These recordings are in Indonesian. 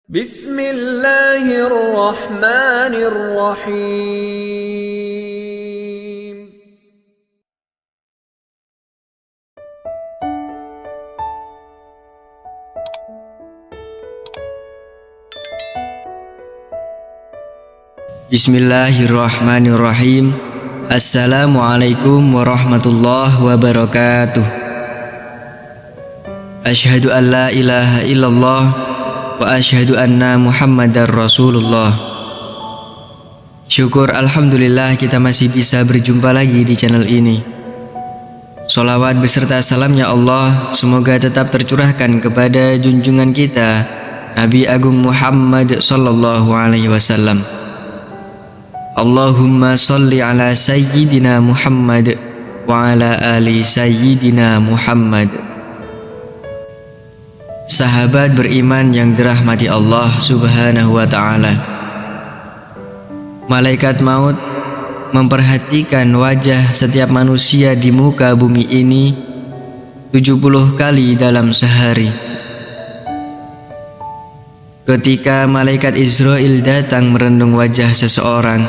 Bismillahirrahmanirrahim. Bismillahirrahmanirrahim. Assalamualaikum warahmatullahi wabarakatuh. Asyhadu an la ilaha illallah wa asyhadu anna Muhammadar Rasulullah. Syukur alhamdulillah kita masih bisa berjumpa lagi di channel ini. Sholawat beserta salamnya Allah semoga tetap tercurahkan kepada junjungan kita Nabi Agung Muhammad sallallahu alaihi wasallam. Allahumma sholli ala sayyidina Muhammad wa ala ali sayyidina Muhammad. Sahabat beriman yang dirahmati Allah subhanahu wa ta'ala, malaikat maut memperhatikan wajah setiap manusia di muka bumi ini 70 kali dalam sehari. Ketika malaikat Israel datang merendung wajah seseorang,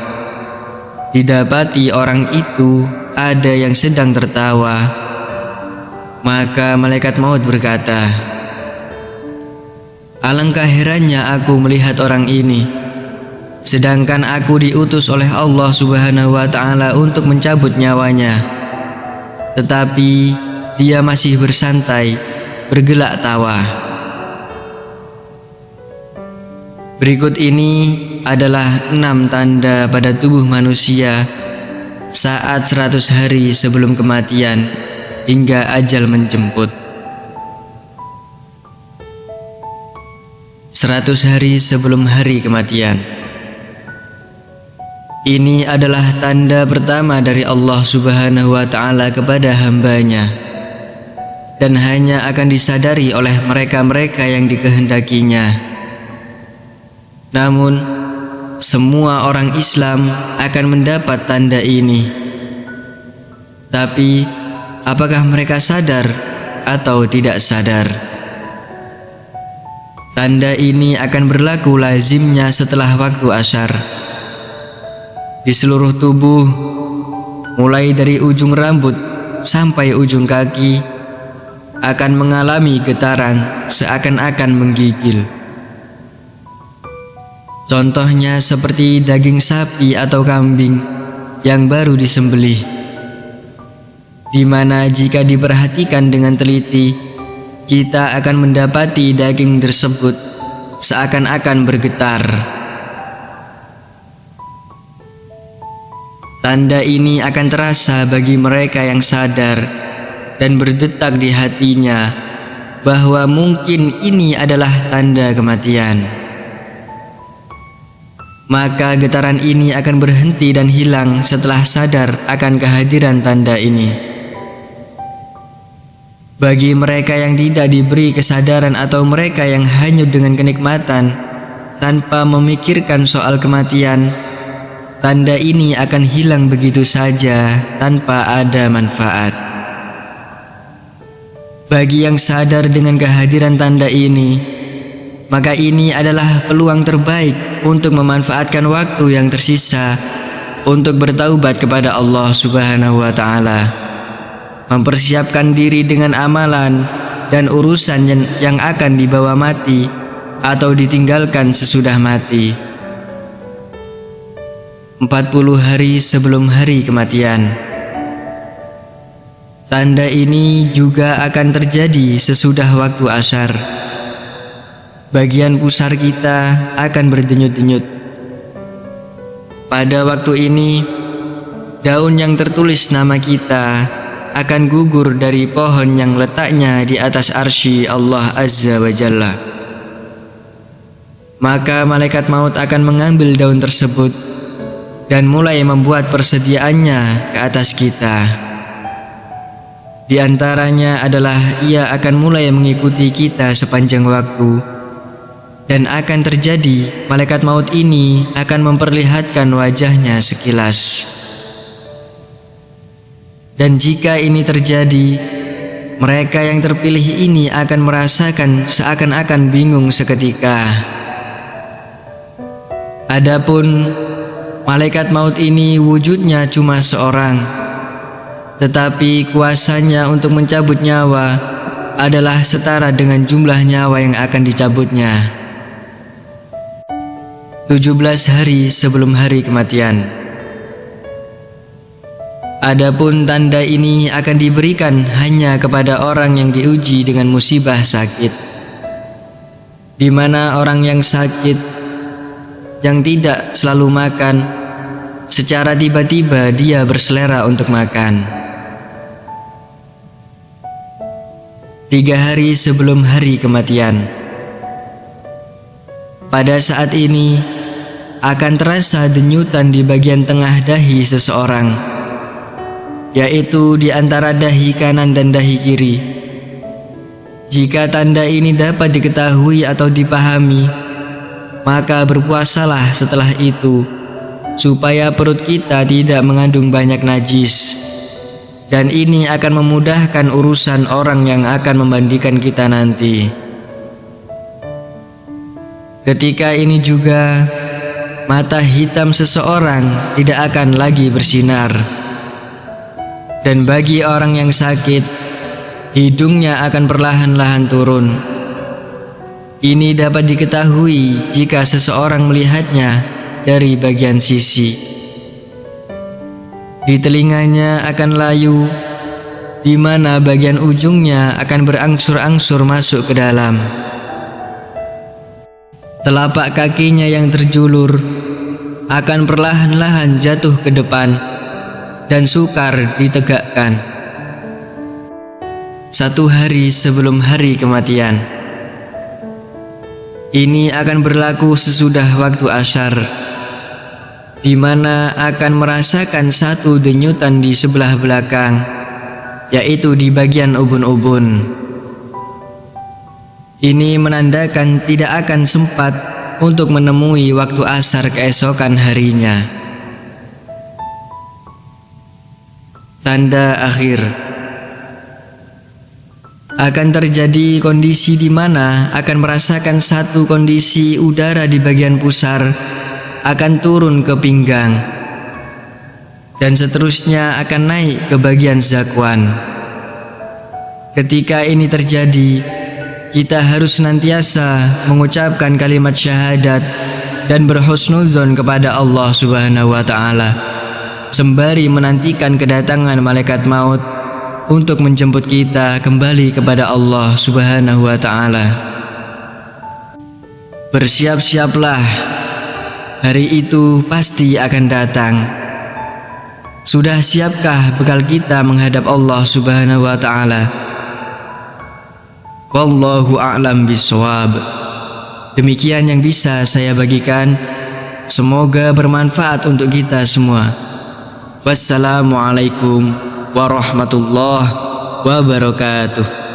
didapati orang itu ada yang sedang tertawa. Maka malaikat maut berkata, "Alangkah herannya aku melihat orang ini, sedangkan aku diutus oleh Allah Subhanahu wa ta'ala untuk mencabut nyawanya, tetapi dia masih bersantai, bergelak tawa." Berikut ini adalah 6 tanda pada tubuh manusia saat 100 hari sebelum kematian hingga ajal menjemput. 100 hari sebelum hari kematian. Ini adalah tanda pertama dari Allah Subhanahu wa ta'ala kepada hambanya, dan hanya akan disadari oleh mereka-mereka yang dikehendakinya. Namun, semua orang Islam akan mendapat tanda ini. Tapi, apakah mereka sadar atau tidak sadar? Tanda ini akan berlaku lazimnya setelah waktu asyar. Di seluruh tubuh, mulai dari ujung rambut sampai ujung kaki, akan mengalami getaran seakan-akan menggigil. Contohnya seperti daging sapi atau kambing yang baru disembelih, di mana jika diperhatikan dengan teliti, kita akan mendapati daging tersebut seakan-akan bergetar. Tanda ini akan terasa bagi mereka yang sadar dan berdetak di hatinya bahwa mungkin ini adalah tanda kematian. Maka getaran ini akan berhenti dan hilang setelah sadar akan kehadiran tanda ini. Bagi mereka yang tidak diberi kesadaran atau mereka yang hanyut dengan kenikmatan tanpa memikirkan soal kematian, tanda ini akan hilang begitu saja tanpa ada manfaat. Bagi yang sadar dengan kehadiran tanda ini, maka ini adalah peluang terbaik untuk memanfaatkan waktu yang tersisa untuk bertaubat kepada Allah Subhanahu wa ta'ala, mempersiapkan diri dengan amalan dan urusan yang akan dibawa mati atau ditinggalkan sesudah mati. 40 hari sebelum hari kematian. Tanda ini juga akan terjadi sesudah waktu asyar. Bagian pusar kita akan berdenyut-denyut. Pada waktu ini, daun yang tertulis nama kita akan gugur dari pohon yang letaknya di atas arsy Allah Azza wa Jalla. Maka malaikat maut akan mengambil daun tersebut dan mulai membuat persediaannya ke atas kita. Di antaranya adalah ia akan mulai mengikuti kita sepanjang waktu. Dan akan terjadi, malaikat maut ini akan memperlihatkan wajahnya sekilas. Dan jika ini terjadi, mereka yang terpilih ini akan merasakan seakan-akan bingung seketika, Adapun malaikat maut ini wujudnya cuma seorang, tetapi kuasanya untuk mencabut nyawa adalah setara dengan jumlah nyawa yang akan dicabutnya. 17 hari sebelum hari kematian. Adapun tanda ini akan diberikan hanya kepada orang yang diuji dengan musibah sakit, di mana orang yang sakit yang tidak selalu makan, secara tiba-tiba dia berselera untuk makan. 3 hari sebelum hari kematian. Pada saat ini akan terasa denyutan di bagian tengah dahi seseorang, yaitu di antara dahi kanan dan dahi kiri. Jika tanda ini dapat diketahui atau dipahami, maka berpuasalah setelah itu, supaya perut kita tidak mengandung banyak najis, dan ini akan memudahkan urusan orang yang akan memandikan kita nanti. Ketika ini juga, mata hitam seseorang tidak akan lagi bersinar, dan bagi orang yang sakit, hidungnya akan perlahan-lahan turun. Ini dapat diketahui jika seseorang melihatnya dari bagian sisi. Di telinganya akan layu, di mana bagian ujungnya akan berangsur-angsur masuk ke dalam. Telapak kakinya yang terjulur akan perlahan-lahan jatuh ke depan dan sukar ditegakkan. 1 hari sebelum hari kematian. Ini akan berlaku sesudah waktu asyar, di mana akan merasakan satu denyutan di sebelah belakang, yaitu di bagian ubun-ubun. Ini menandakan tidak akan sempat untuk menemui waktu asar keesokan harinya. Tanda akhir. Akan terjadi kondisi di mana akan merasakan satu kondisi udara di bagian pusar akan turun ke pinggang, dan seterusnya akan naik ke bagian zakwan. Ketika ini terjadi, kita harus senantiasa mengucapkan kalimat syahadat dan berhusnuzon kepada Allah Subhanahu wa Ta'ala, sembari menantikan kedatangan malaikat maut untuk menjemput kita kembali kepada Allah Subhanahu wa Ta'ala. Bersiap-siaplah, hari itu pasti akan datang. Sudah siapkah bekal kita menghadap Allah Subhanahu wa Ta'ala? Wallahu a'lam bishawab. Demikian yang bisa saya bagikan. Semoga bermanfaat untuk kita semua. Wassalamualaikum warahmatullahi wabarakatuh.